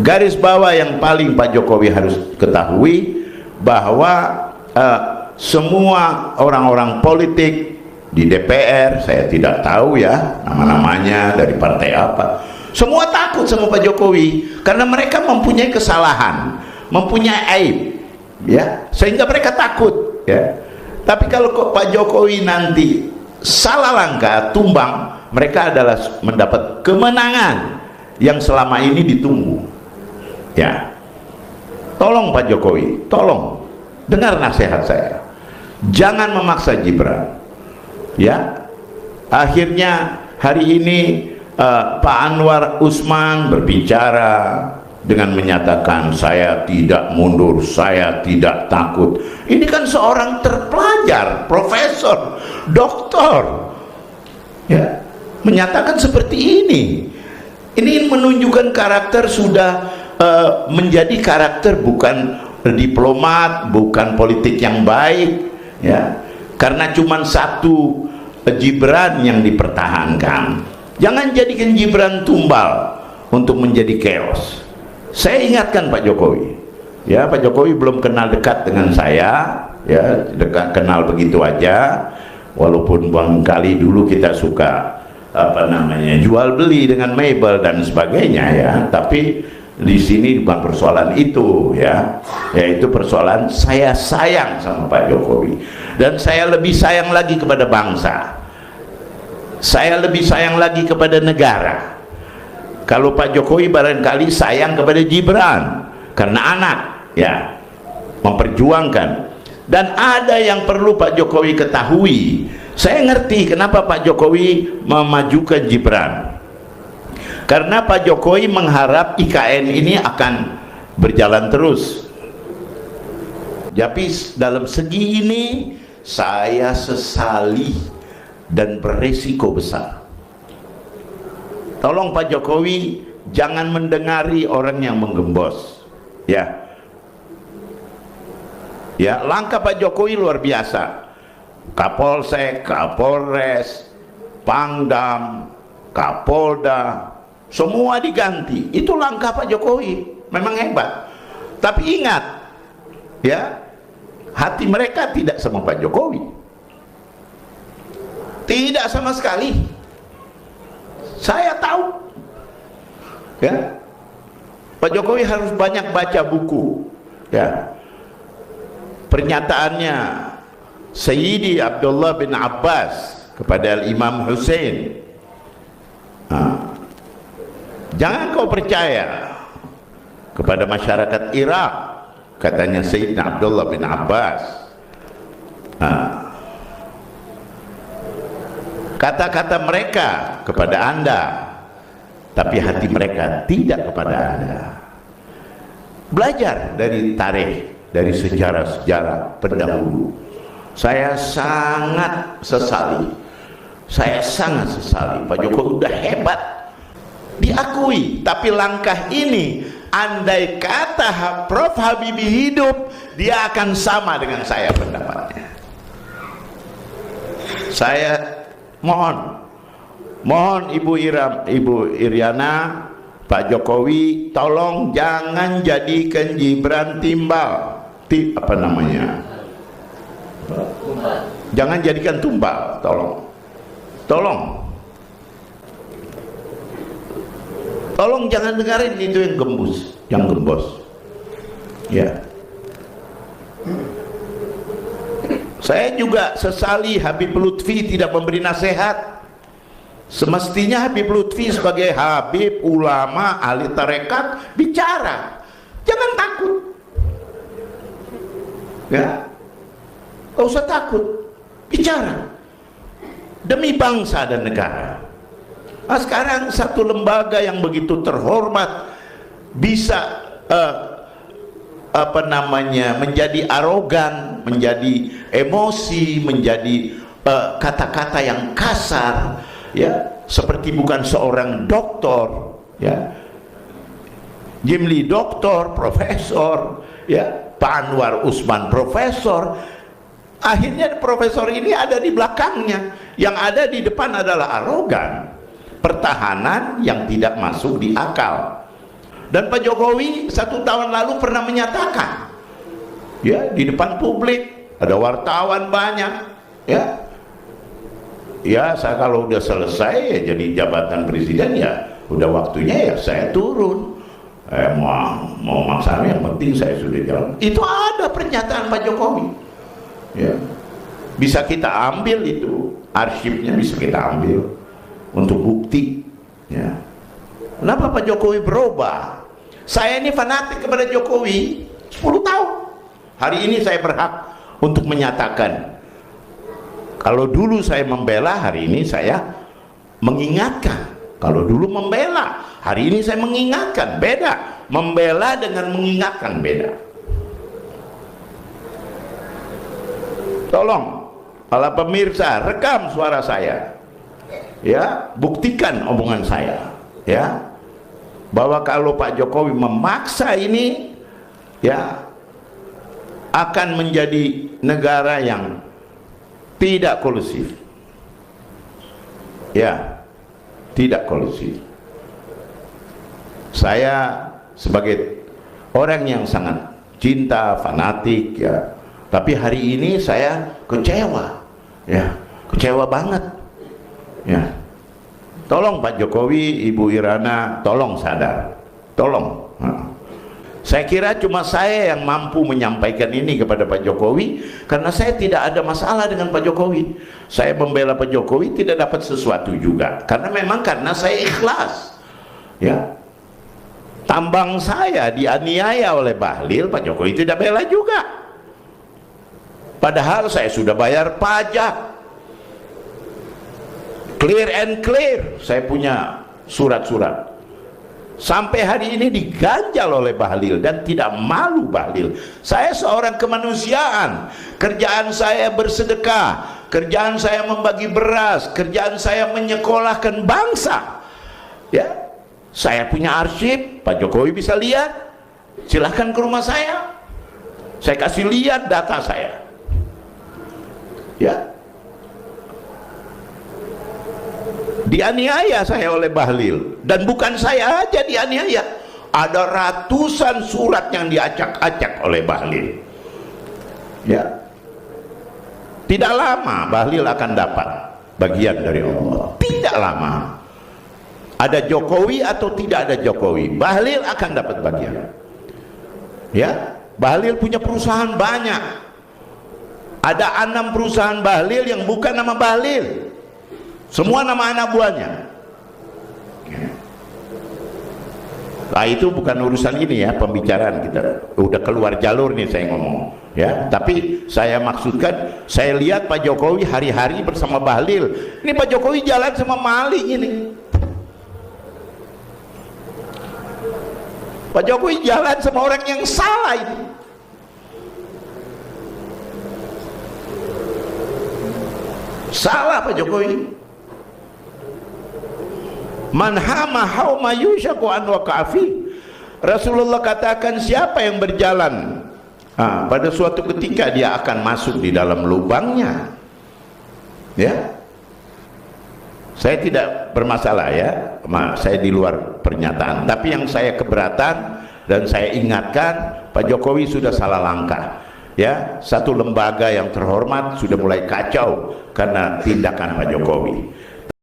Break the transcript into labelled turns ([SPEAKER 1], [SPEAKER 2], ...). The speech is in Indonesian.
[SPEAKER 1] Garis bawah yang paling Pak Jokowi harus ketahui bahwa semua orang-orang politik di DPR, saya tidak tahu ya nama-namanya dari partai apa, semua takut sama Pak Jokowi karena mereka mempunyai kesalahan, mempunyai aib, ya, sehingga mereka takut, ya. Tapi kalau Pak Jokowi nanti salah langkah, tumbang, mereka adalah mendapat kemenangan yang selama ini ditunggu. Ya, tolong Pak Jokowi, tolong dengar nasihat saya, jangan memaksa Gibran. Ya, akhirnya hari ini Pak Anwar Usman berbicara dengan menyatakan saya tidak mundur, saya tidak takut. Ini kan seorang terpelajar, profesor, doktor, ya, menyatakan seperti ini. Ini menunjukkan karakter sudah menjadi karakter bukan diplomat, bukan politik yang baik, ya. Karena cuma satu Gibran yang dipertahankan. Jangan jadikan Gibran tumbal untuk menjadi chaos. Saya ingatkan Pak Jokowi, ya, Pak Jokowi belum kenal dekat dengan saya, ya, dekat kenal begitu aja. Walaupun barangkali dulu kita suka jual beli dengan Mebel dan sebagainya, ya, tapi di sini bukan persoalan itu, ya, yaitu persoalan saya sayang sama Pak Jokowi dan saya lebih sayang lagi kepada bangsa, saya lebih sayang lagi kepada negara. Kalau Pak Jokowi barangkali sayang kepada Gibran karena anak, ya, memperjuangkan. Dan ada yang perlu Pak Jokowi ketahui. Saya ngerti kenapa Pak Jokowi memajukan Gibran, karena Pak Jokowi mengharap IKN ini akan berjalan terus. Tapi dalam segi ini saya sesali dan beresiko besar. Tolong Pak Jokowi jangan mendengari orang yang menggembos, ya. Ya, langkah Pak Jokowi luar biasa. Kapolsek, Kapolres, Pangdam, Kapolda, semua diganti. Itu langkah Pak Jokowi, memang hebat. Tapi ingat, ya, hati mereka tidak sama Pak Jokowi, tidak sama sekali. Saya tahu, ya, Pak Jokowi harus banyak baca buku, ya. Pernyataannya Sayyidi Abdullah bin Abbas kepada Imam Hussein, jangan kau percaya kepada masyarakat Irak, katanya Sayyidina Abdullah bin Abbas. Kata-kata mereka kepada Anda, tapi hati mereka tidak kepada Anda. Belajar dari tarikh, dari sejarah-sejarah pendahulu. Saya sangat sesali, Pak Jokowi udah hebat, diakui. Tapi langkah ini, andai kata Prof Habibie hidup, dia akan sama dengan saya pendapatnya. Saya mohon Ibu Iriana, Pak Jokowi, tolong jangan jadikan Gibran timbal, jangan jadikan tumbal, tolong jangan dengarin itu yang gembos, ya. Saya juga sesali Habib Lutfi tidak memberi nasihat. Semestinya Habib Lutfi sebagai Habib, ulama, ahli tarekat bicara, jangan takut, ya, gak usah takut, bicara demi bangsa dan negara. Nah, sekarang satu lembaga yang begitu terhormat bisa menjadi arogan, menjadi emosi, menjadi kata-kata yang kasar, ya, seperti bukan seorang doktor, ya, Jimli doktor, profesor, ya, Pak Anwar Usman profesor. Akhirnya profesor ini ada di belakangnya, yang ada di depan adalah arogan, pertahanan yang tidak masuk di akal. Dan Pak Jokowi 1 tahun lalu pernah menyatakan, ya, di depan publik, ada wartawan banyak, ya, saya kalau udah selesai ya jadi jabatan presiden, ya udah waktunya ya saya turun. Mau maksanya yang penting saya sudah jalan. Itu ada pernyataan Pak Jokowi, ya. Bisa kita ambil itu, arsipnya bisa kita ambil untuk bukti, ya. Kenapa Pak Jokowi berubah? Saya ini fanatik kepada Jokowi 10 tahun. Hari ini saya berhak untuk menyatakan, kalau dulu saya membela, hari ini saya mengingatkan. Kalau dulu membela, hari ini saya mengingatkan. Beda, membela dengan mengingatkan beda. Tolong para pemirsa, rekam suara saya, ya, buktikan omongan saya, ya, bahwa kalau Pak Jokowi memaksa ini, ya, akan menjadi negara yang tidak kondusif, ya, tidak kondusif. Saya sebagai orang yang sangat cinta, fanatik, ya, tapi hari ini saya kecewa, ya, kecewa banget, ya. Tolong Pak Jokowi, Ibu Irana, tolong sadar, tolong. Saya kira cuma saya yang mampu menyampaikan ini kepada Pak Jokowi, karena saya tidak ada masalah dengan Pak Jokowi. Saya membela Pak Jokowi tidak dapat sesuatu juga, karena memang karena saya ikhlas, ya. Tambang saya dianiaya oleh Bahlil, Pak Jokowi tidak bela juga, padahal saya sudah bayar pajak, clear and clear. Saya punya surat-surat. Sampai hari ini diganjal oleh Bahlil dan tidak malu Bahlil. Saya seorang kemanusiaan, kerjaan saya bersedekah, kerjaan saya membagi beras, kerjaan saya menyekolahkan bangsa, ya. Saya punya arsip, Pak Jokowi bisa lihat, silahkan ke rumah saya kasih lihat data saya, ya. Dianiaya saya oleh Bahlil, dan bukan saya aja dianiaya, ada ratusan surat yang diacak-acak oleh Bahlil, ya. Tidak lama Bahlil akan dapat bagian dari Allah, tidak lama. Ada Jokowi atau tidak ada Jokowi, Bahlil akan dapat bagian, ya. Bahlil punya perusahaan banyak, ada 6 perusahaan Bahlil yang bukan nama Bahlil, semua nama anak buahnya. Nah, itu bukan urusan ini, ya, pembicaraan kita udah keluar jalur nih saya ngomong, ya. Tapi saya maksudkan, saya lihat Pak Jokowi hari-hari bersama Bahlil. Ini Pak Jokowi jalan sama maling ini. Pak Jokowi jalan sama orang yang salah ini. Salah Pak Jokowi. Man hama hauma yushaku an waqafi. Rasulullah katakan, siapa yang berjalan pada suatu ketika dia akan masuk di dalam lubangnya, ya. Saya tidak bermasalah, ya, saya di luar pernyataan, tapi yang saya keberatan dan saya ingatkan, Pak Jokowi sudah salah langkah, ya. Satu lembaga yang terhormat sudah mulai kacau karena tindakan Pak Jokowi.